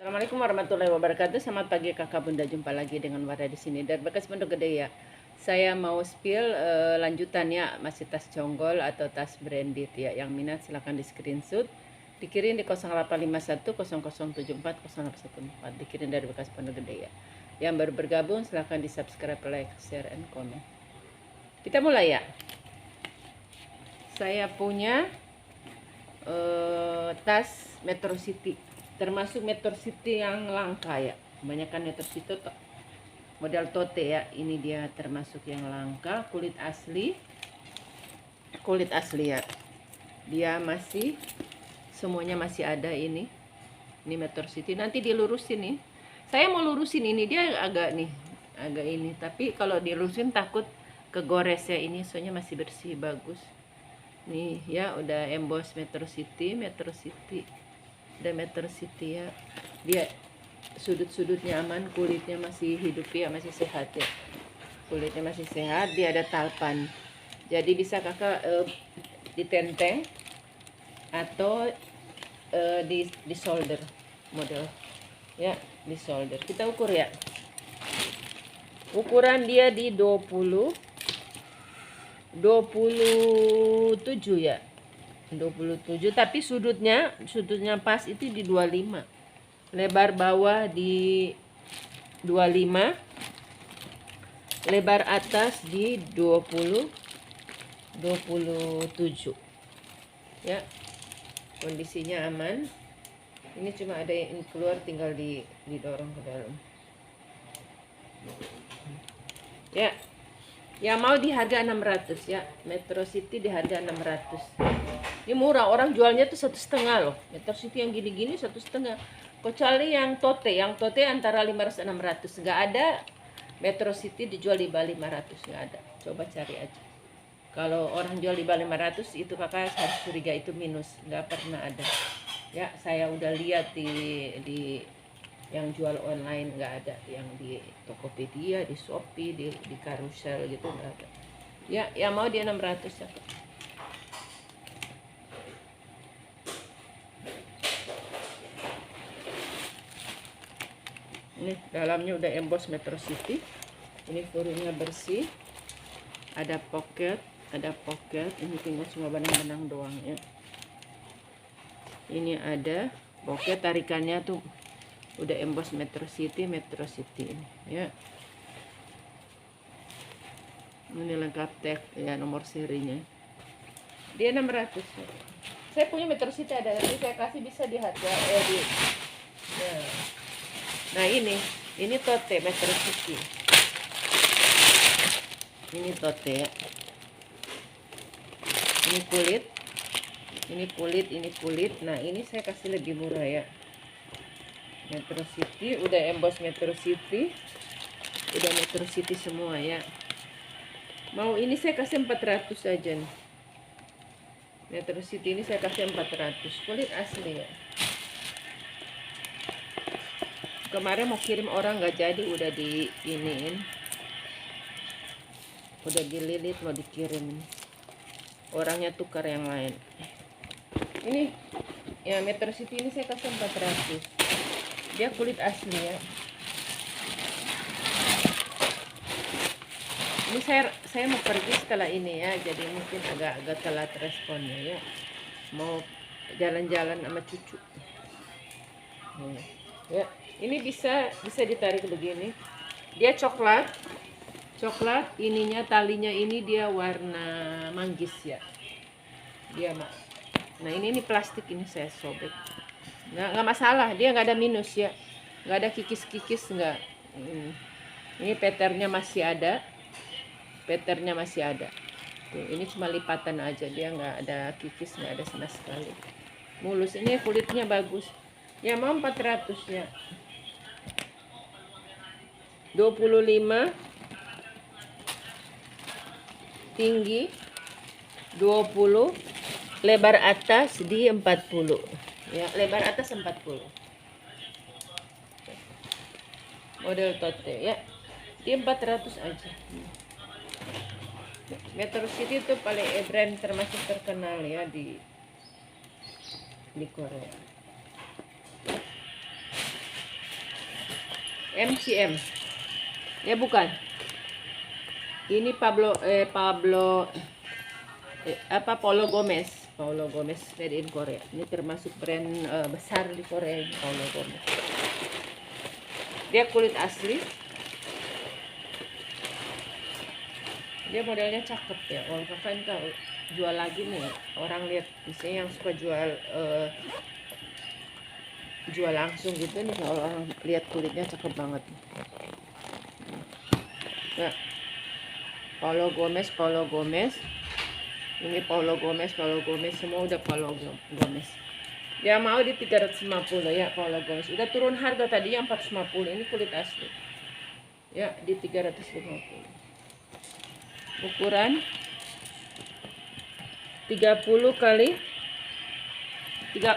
Assalamualaikum warahmatullahi wabarakatuh. Selamat pagi kakak bunda, jumpa lagi dengan Wara di sini dari bekas pondok gede ya. Saya mau spill lanjutannya, masih tas jonggol atau tas branded ya. Yang minat silahkan di screenshot, dikirim di 0851 0074 0814, dikirim dari bekas pondok gede ya. Yang baru bergabung silahkan di subscribe, like, share, and comment. Kita mulai ya. Saya punya tas Metro City, termasuk Metro City yang langka ya. Kebanyakan Metro City model tote ya. Ini dia termasuk yang langka, kulit asli ya. Dia masih semuanya masih ada ini. Ini Metro City. Nanti dilurusin nih. Saya mau lurusin ini, dia agak ini. Tapi kalau dilurusin takut kegores ya. Ini soalnya masih bersih, bagus. Nih ya, udah emboss Metro City udah Metro City ya. Dia sudut-sudutnya aman, kulitnya masih hidup ya, masih sehat ya. Kulitnya masih sehat, dia ada talpan. Jadi bisa kakak ditenteng atau di solder model ya, di solder. Kita ukur ya. Ukuran dia di 27 ya, 27, tapi sudutnya pas itu di 25, lebar bawah di 25, lebar atas di 27 ya. Kondisinya aman. Ini cuma ada yang keluar, tinggal didorong ke dalam ya. Yang mau di harga 600 ya, Metro City di harga 600. Ini murah, orang jualnya tuh 1,5 loh. Metro City yang gini-gini 1,5. Kecuali yang tote antara 500-600. Nggak ada Metro City dijual di bawah 500, nggak ada. Coba cari aja. Kalau orang jual di bawah 500 itu kakak harus curiga itu minus, nggak pernah ada. Ya, saya udah lihat di yang jual online nggak ada, yang di Tokopedia, di Shopee, di Carousel gitu nggak ada ya. Yang mau dia 600 ya. Ini dalamnya udah emboss Metro City. Ini furnya bersih, ada pocket. Ini tinggal cuma benang-benang doang ya. Ini ada pocket, tarikannya tuh udah emboss Metro City ini ya. Ini lengkap tag ya, nomor serinya. Dia 600 ya. Saya punya Metro City ada, tapi saya kasih bisa di harga ya. Nah ini tote Metro City. Ini tote ya. Ini kulit. Nah ini saya kasih lebih murah ya. Metro City udah emboss Metro City, udah Metro City semua ya. Mau ini saya kasih 400 aja nih. Metro City ini saya kasih 400, kulit asli ya. Kemarin mau kirim orang nggak jadi, udah udah dililit mau dikirim, orangnya tukar yang lain. Ini ya Metro City ini saya kasih 400. Dia kulit asli ya. Ini saya mau pergi setelah ini ya, jadi mungkin agak telat responnya ya. Mau jalan-jalan sama cucu. Ya, ini bisa ditarik begini. Dia coklat. Ininya talinya ini dia warna manggis ya. Dia nah ini plastik, ini saya sobek. Nggak masalah, dia nggak ada minus ya, nggak ada kikis nggak. Ini patternnya masih ada. Tuh, ini cuma lipatan aja, dia nggak ada kikis, nggak ada sama sekali, mulus. Ini kulitnya bagus ya. Mau 400 ya. 25, tinggi 20, lebar atas di 40 ya, lebar atas 40. Model tote ya, di 400 aja. Metro City itu paling brand termasuk terkenal ya di Korea. MCM. Ya bukan. Ini Pablo Paulo Gomez. Paulo Gomez made in Korea. Ini termasuk brand besar di Korea ini, Paulo Gomez. Dia kulit asli. Dia modelnya cakep ya. Kalau kakak tahu jual lagi nih, orang lihat misalnya yang suka jual langsung gitu nih, kalau orang lihat kulitnya cakep banget. Nah, Paulo Gomez, ini Paulo Gomez, semua udah Paulo Gomez. Ya mau di 350 ya Paulo Gomez. Udah turun harga tadi yang 450, ini kulit asli. Ya di 350. Ukuran 30 kali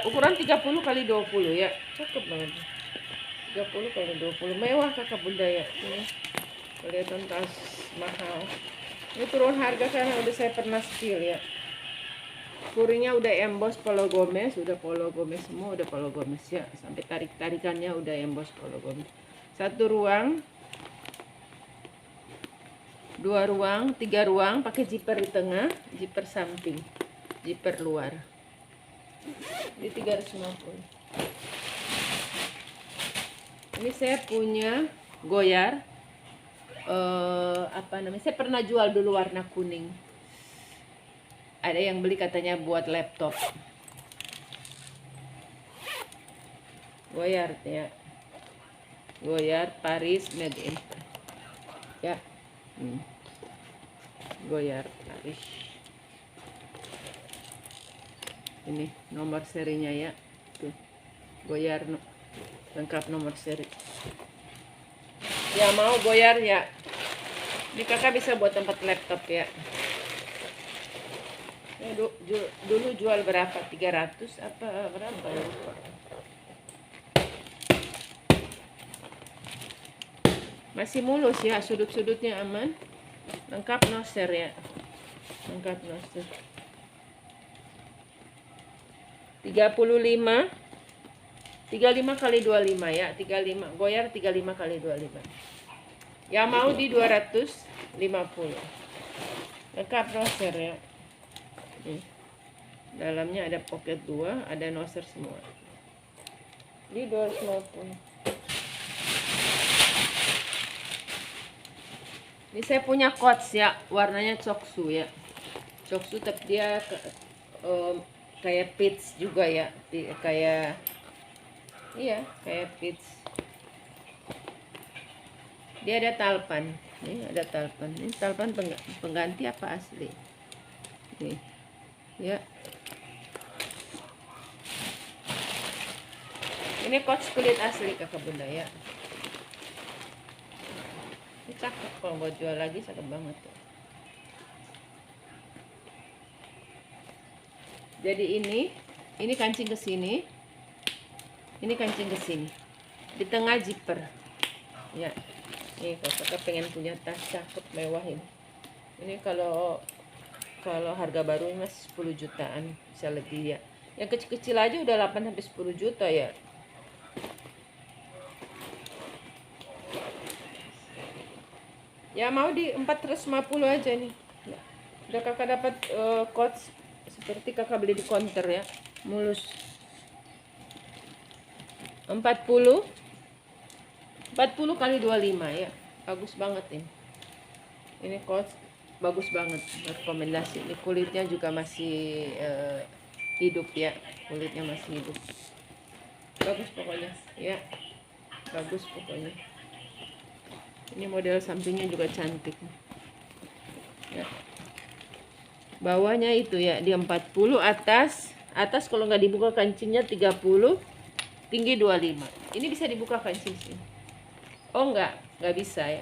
ukuran 30 kali 20 ya. Cakep banget. 30 kali 20. Mewah kakak bunda ya. Ini kelihatan tas mahal. Ini turun harga karena udah saya pernah spill ya. Kuringnya udah emboss Paulo Gomez, udah Paulo Gomez semua, udah Paulo Gomez ya. Sampai tarikannya udah emboss Paulo Gomez. 1 ruang, 2 ruang, 3 ruang, pakai zipper di tengah, zipper samping, zipper luar. Di 350. Ini saya punya Goyard. Saya pernah jual dulu warna kuning. Ada yang beli katanya buat laptop. Goyard ya. Goyard Paris made in ya. Goyard Paris. Ini nomor serinya ya. Tuh. Goyard lengkap nomor seri. Ya mau Goyard ya. Ini kakak bisa buat tempat laptop ya. Dulu jual berapa? 300 apa berapa ya? Masih mulus ya, sudut-sudutnya aman. Lengkap noser ya. Lengkap noser. 35 kali 25 ya. 35 Goyard 35 kali 25. Ya mau di 250. Lengkap noser ya. Dalamnya ada pocket 2, ada noser semua. Di 250. Ini saya punya coach ya, warnanya coksu ya. Coksu tapi dia kayak peach juga ya, kayak peach. Dia ada talpan. Ini ada talpan. Ini talpan pengganti apa asli? Nih. Ya. Ini coach kulit asli kakak bunda ya. Ini cakep, kalau buat jual lagi cakep banget tuh. Jadi ini kancing ke sini. Ini kancing ke sini. Di tengah zipper. Ya. Nih kalau kakak pengen punya tas cakep mewah ini. Ini kalau harga baru masih 10 jutaan, bisa lebih ya. Yang kecil-kecil aja udah 8 sampai 10 juta ya. Ya mau di 450 aja nih. Udah kakak dapat coach seperti kakak beli di counter ya. Mulus. 40 kali 25 ya. Bagus banget ini. Ini coach bagus banget, rekomendasi. Ini kulitnya juga masih hidup ya. Kulitnya masih hidup. Bagus pokoknya ya. Bagus pokoknya. Ini model sampingnya juga cantik ya. Bawahnya itu ya, di 40, atas kalau nggak dibuka kancingnya 30, tinggi 25. Ini bisa dibuka kancing sini. Oh nggak bisa ya.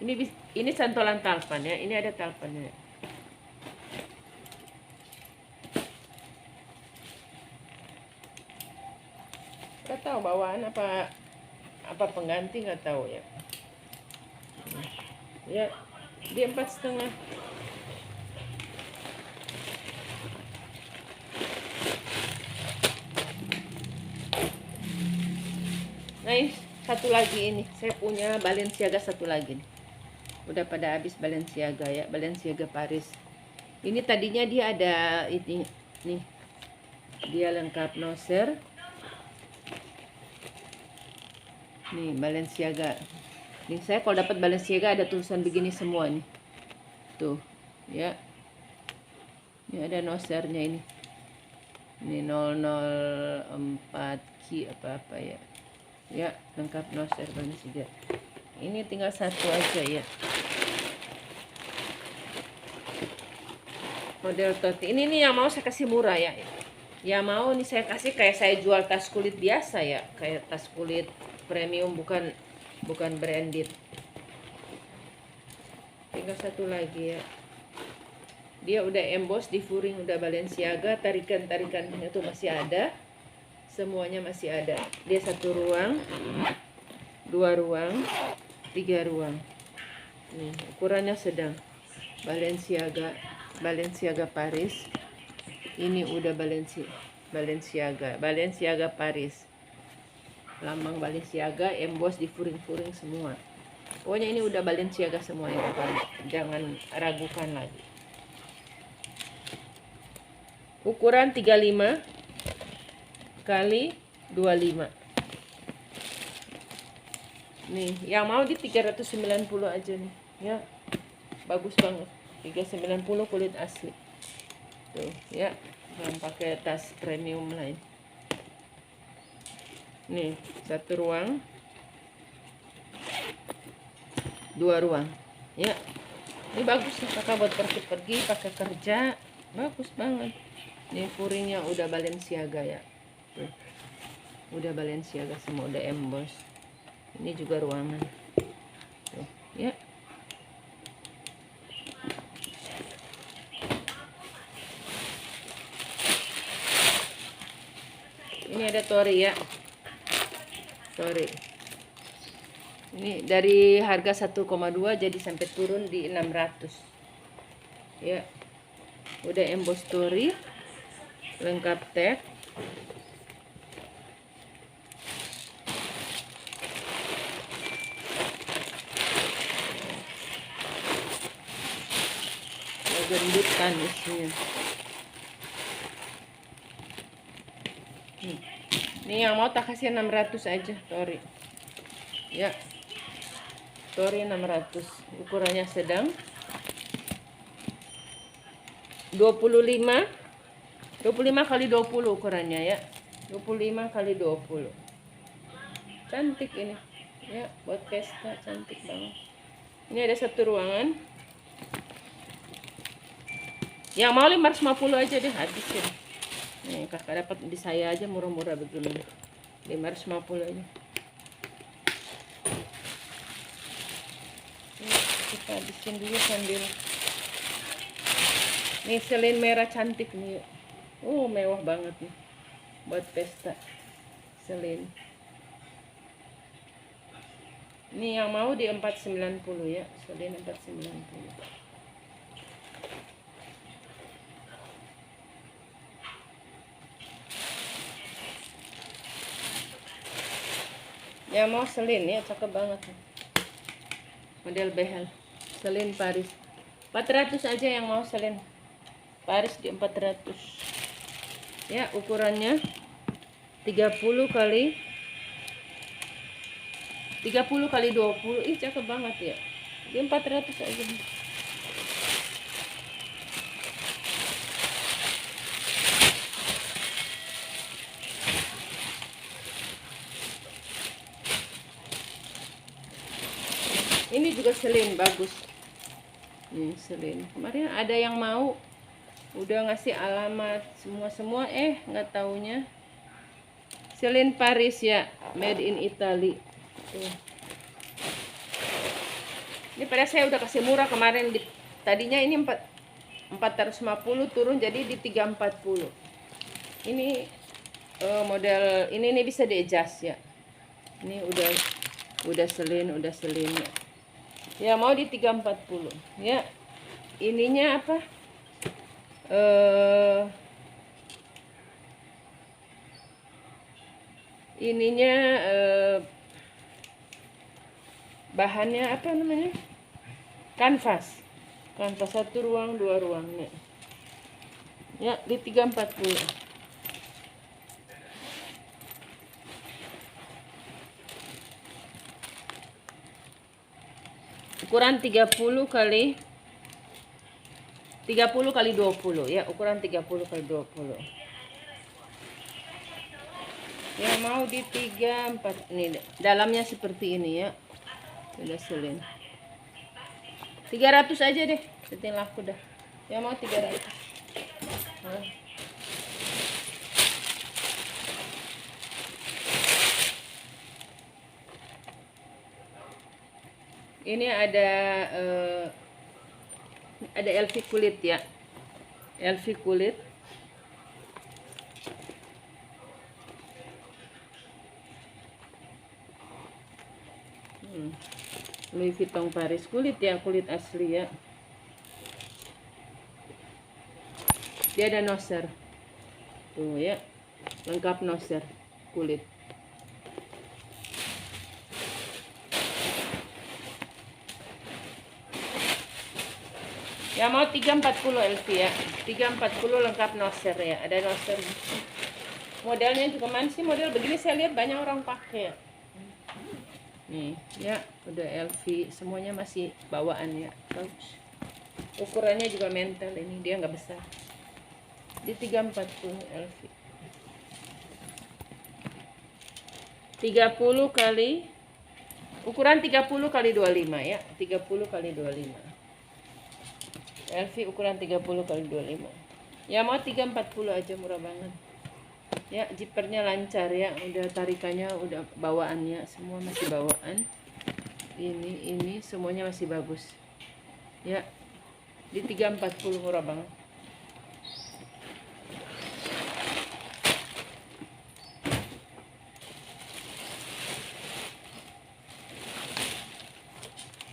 Ini santolan talpan ya. Ini ada talpannya. Nggak tahu bawaan apa pengganti, nggak tahu ya. Ya di 4,5. Nice. satu lagi ini, saya punya Balenciaga satu lagi nih. Udah pada habis Balenciaga ya, Balenciaga Paris. Ini tadinya dia ada ini nih. Dia lengkap noser. Nih Balenciaga. Nih saya kalau dapat Balenciaga ada tulisan begini semua nih. Tuh, ya. Ini ada nosernya ini. Ini 004 Ki apa-apa ya. Ya, lengkap noser Balenciaga. Ini tinggal satu aja ya. Model tote. Ini nih yang mau saya kasih murah ya. Ya mau nih saya kasih kayak saya jual tas kulit biasa ya, kayak tas kulit premium, bukan branded. Tinggal satu lagi ya. Dia udah emboss di furing, udah Balenciaga, tarikan-tarikannya tuh masih ada. Semuanya masih ada. Dia 1 ruang, 2 ruang, 3 ruang. Nih, ukurannya sedang. Balenciaga Paris. Ini udah Balenciaga Paris. Lambang Balenciaga, emboss di furing-furing semua. Pokoknya ini udah Balenciaga semuanya, jangan ragukan lagi. Ukuran 35 kali 25. Nih, yang mau di 390 aja nih. Ya. Bagus banget. 390 kulit asli. Tuh, ya. Yang pakai tas premium lain. Nih, 1 ruang. 2 ruang. Ya. Ini bagus nih kakak buat pergi pakai kerja. Bagus banget. Ini furingnya udah Balenciaga ya. Tuh. Udah Balenciaga semua, udah emboss. Ini juga ruangan. Tuh, ya. Ini ada tori ya. Tori. Ini dari harga 1,2 jadi sampai turun di 600. Ya. Udah emboss tori. Lengkap tag. Gendutan isinya. Ini yang mau tak kasih 600 aja tori. Ya. Tori 600. Ukurannya sedang. 25 kali 20 ukurannya ya. 25 kali 20. Cantik ini. Ya, buat pesta cantik banget. Ini ada 1 ruangan. Yang mau 550 aja deh, habisin. Nih, kakak dapat di saya aja murah-murah begini. 550 aja. Nih, kita habisin dulu sambil. Nih, selin merah cantik nih. Mewah banget nih. Buat pesta. Selin. Ini yang mau di 490 ya. Selin 490. Ya mau selin ya, cakep banget nih. Model behel. Selin Paris. 400 aja yang mau selin. Paris di 400. Ya, ukurannya 30 kali 20. Ih, cakep banget ya. Di 400 aja nih. Ini juga selin bagus. Nih selin. Kemarin ada yang mau, udah ngasih alamat semua nggak taunya. Selin Paris ya, made in Italy. Tuh. Ini pada saya udah kasih murah kemarin. Tadinya ini 450 turun jadi di 340. Ini model ini nih bisa di adjust ya. Ini udah selin ya. Ya mau di 340 ya. Ininya apa? Ininya bahannya apa namanya, kanvas 1 ruang 2 ruang nih ya, di 340. Ukuran 30 kali 20 ya, ukuran 30 kali 20. Yang mau di 34 ini dalamnya seperti ini ya. Udah selin. 300 aja deh, setin laku dah. Yang mau 300. Nah. Ini ada LV kulit ya. LV kulit. Louis Vuitton Paris kulit ya, kulit asli ya. Dia ada noser. Tuh ya. Lengkap noser kulit. Ya mau 340 LV ya. 340 lengkap noser ya. Ada noser. Modelnya juga mana sih model begini, saya lihat banyak orang pakai. Nih ya, udah LV semuanya masih bawaan ya. Bagus. Ukurannya juga mental ini, dia nggak besar. Di 340 LV. 30 kali ukuran 30 kali 25 ya. 30 kali 25. LV ukuran 30 kali 25. Ya mau 340 aja, murah banget. Ya, zippernya lancar ya, udah tarikannya udah bawaannya semua masih bawaan. Ini semuanya masih bagus. Ya. Di 340 murah banget.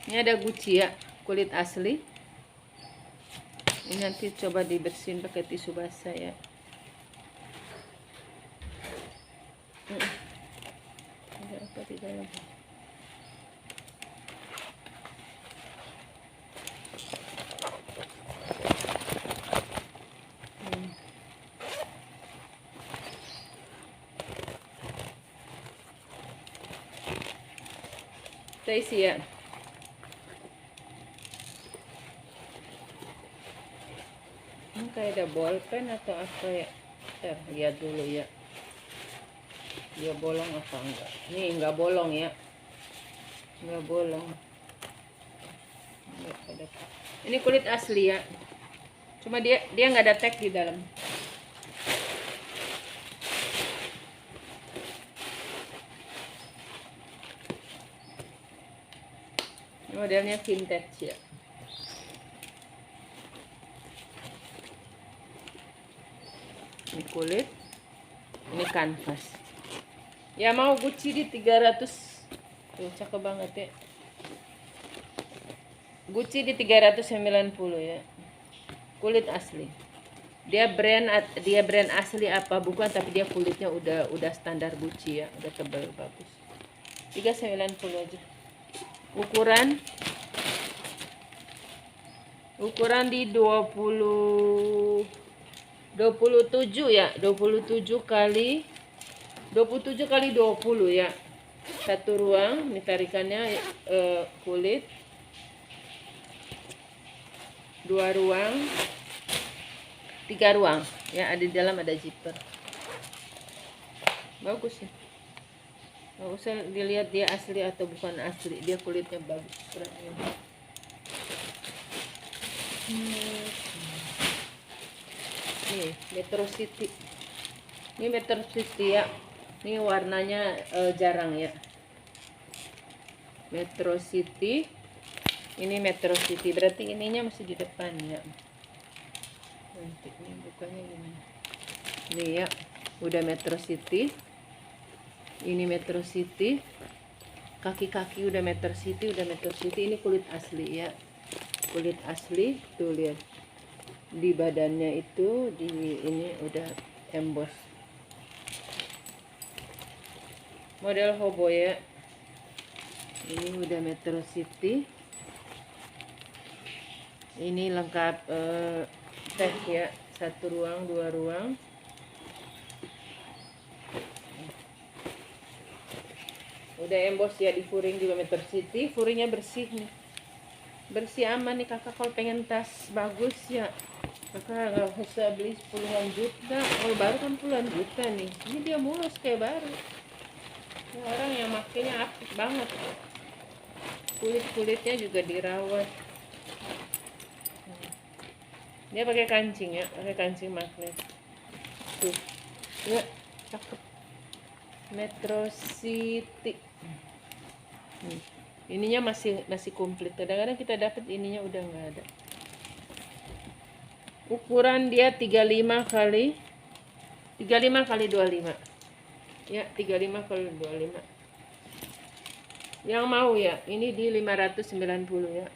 Ini ada Gucci ya, kulit asli. Ini nanti coba dibersihin pakai tisu basah ya. Ada apa di dalam? Kita isi ya. Ini kayak ada bolpen atau apa ya? Lihat dulu ya. Dia bolong apa enggak? Nih enggak bolong ya. Enggak bolong. Ini kulit asli ya. Cuma dia nggak ada tag di dalam. Modelnya vintage ya. Ini kulit, ini kanvas. Ya mau Gucci di 300. Tuh cakep banget ya. Gucci di 390 ya. Kulit asli. Dia brand asli apa bukan, tapi dia kulitnya udah standar Gucci ya, udah tebal bagus. 390 aja. Ukuran di 27 ya, 27 kali 20 ya. 1 ruang, ini tarikannya kulit. 2 ruang, 3 ruang ya, ada di dalam ada zipper. Bagus ya. Nggak usah dilihat dia asli atau bukan asli, dia kulitnya bagus. Nih Metro City. Ini Metro City ya. Ini warnanya jarang ya. Metro City. Ini Metro City. Berarti ininya masih di depan ya. Nanti ini bukanya gimana? Nih ya. Udah Metro City. Ini Metro City. Kaki-kaki udah Metro City, Ini kulit asli ya. Kulit asli. Tuh lihat. Di badannya itu ini udah emboss. Model hobo ya. Ini udah Metro City. Ini lengkap teh ya, 1 ruang 2 ruang. Udah embos ya di furing juga Metro City. Furingnya bersih nih, bersih aman nih kakak. Kalau pengen tas bagus ya kakak nggak usah beli puluhan juta. Kalau baru kan puluhan juta nih, ini dia mulus kayak baru. Ya, orang yang makainya aktif banget. Kulitnya juga dirawat. Dia pakai kancing ya, pakai kancing magnet. Tuh, ya cakep. Metro City. Ininya masih komplit. Kadang-kadang kita dapat ininya udah nggak ada. Ukuran dia 35 kali 25. Ya, 35 kali 25. Yang mau ya, ini di 590 ya.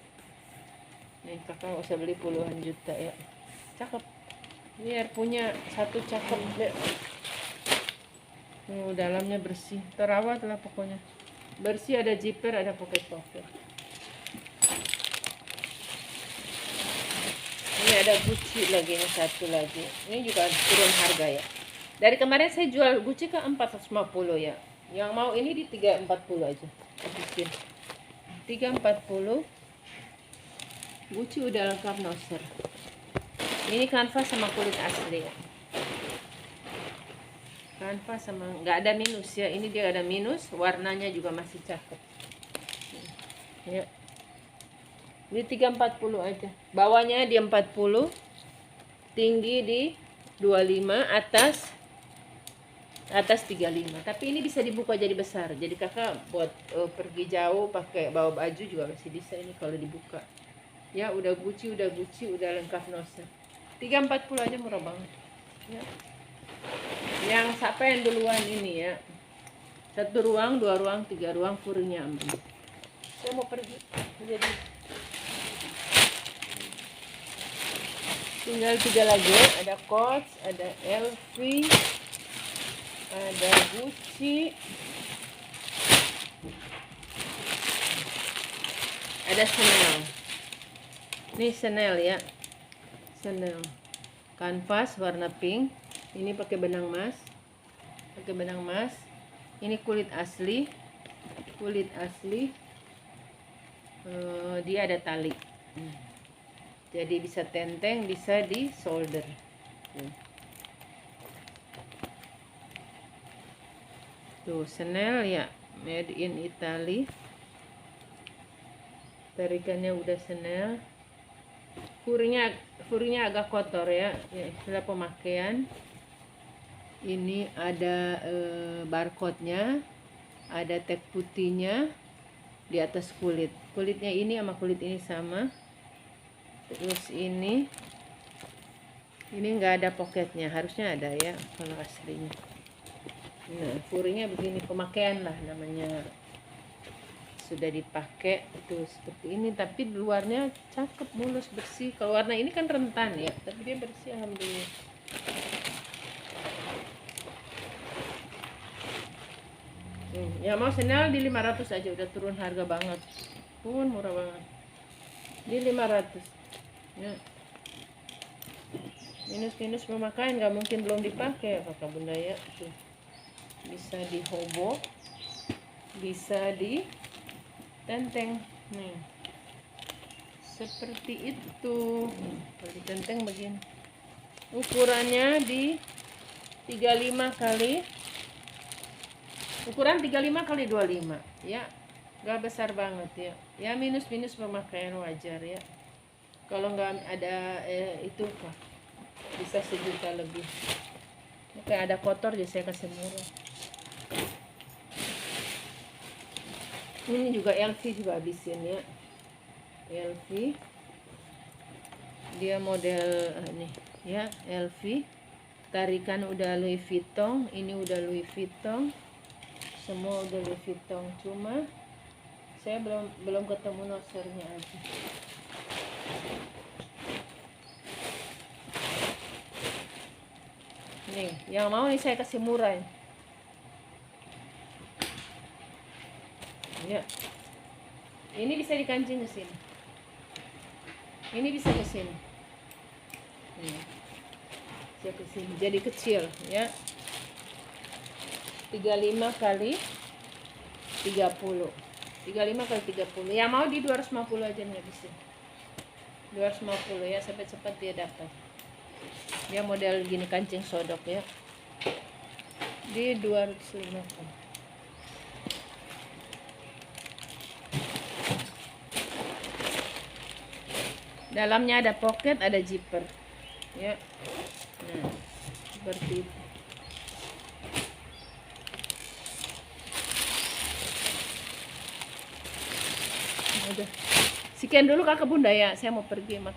Nih kakak nggak usah beli puluhan juta ya. Cakep. Biar punya satu cakep deh. Dalamnya bersih, terawat lah pokoknya. Bersih, ada zipper, ada pocket. Ini ada Gucci lagi, ini satu lagi. Ini juga turun harga ya. Dari kemarin saya jual Gucci ke 450 ya. Yang mau ini di 340 aja. Habisin. 340. Gucci udah lengkap noser. Ini kanvas sama kulit asli ya. Kanvas sama nggak ada minus ya. Ini dia ada minus, warnanya juga masih cakep. Ya. Ini 340 aja. Bawahnya di 40. Tinggi di 25, atas 35. Tapi ini bisa dibuka jadi besar. Jadi kakak buat pergi jauh pakai bawa baju juga masih bisa ini kalau dibuka. Ya, udah Gucci, udah lengkap noser. 340 aja, murah banget. Ya. Yang siapa yang duluan ini ya. 1 ruang, 2 ruang, 3 ruang, furingnya aman. Saya mau pergi. Jadi tinggal 3 lagi. Ada Coach, ada LV, ada Gucci, ada Chanel. Ini Chanel ya, Chanel kanvas warna pink. Ini pakai benang emas, ini kulit asli. Dia ada tali, jadi bisa tenteng, bisa di solder. Tuh Chanel ya, made in Italy. Tarikannya udah Chanel. Furingnya agak kotor ya, istilah pemakaian. Ini ada barcode-nya, ada tag putihnya di atas kulit. Kulitnya ini sama kulit ini sama. Terus ini nggak ada poketnya, harusnya ada ya kalau aslinya. Nah, furingnya begini, pemakaian lah namanya. Sudah dipakai itu seperti ini, tapi luarnya cakep, mulus, bersih. Kalau warna ini kan rentan ya, tapi dia bersih alhamdulillah. Ya mau Chanel di 500 aja, udah turun harga banget. Pun murah banget. Di 500. Ya. Minus pemakaian nggak mungkin belum dipakai kakak bunda ya. Tuh. Bisa di hobo, bisa di tenteng nih seperti itu. Kalau ditenteng begini, ukurannya di 35 kali 25 ya, gak besar banget ya, minus pemakaian wajar ya. Kalau nggak ada itu kok bisa 1 juta lebih. Kayak ada kotor jadi saya kasih murah. Ini juga LV juga habisin ya. LV dia model ini ya, LV. Tarikan udah Louis Vuitton, ini udah Louis Vuitton. Semua udah Louis Vuitton, cuma saya belum ketemu nosernya aja. Nih, yang mau nih saya kasih murah. Ya. Ini bisa dikancing ke sini. Ini bisa ke sini. Bisa ke sini. Jadi kecil ya. 35 kali 30. 35 kali 30. Yang mau di 250 aja nih bisa. 250 ya, sampai cepat dia dapat. Dia model gini kancing sodok ya. Di 250. Dalamnya ada pocket, ada zipper ya. Nah, seperti itu. Udah. Sekian dulu Kakak Bunda ya, saya mau pergi makan.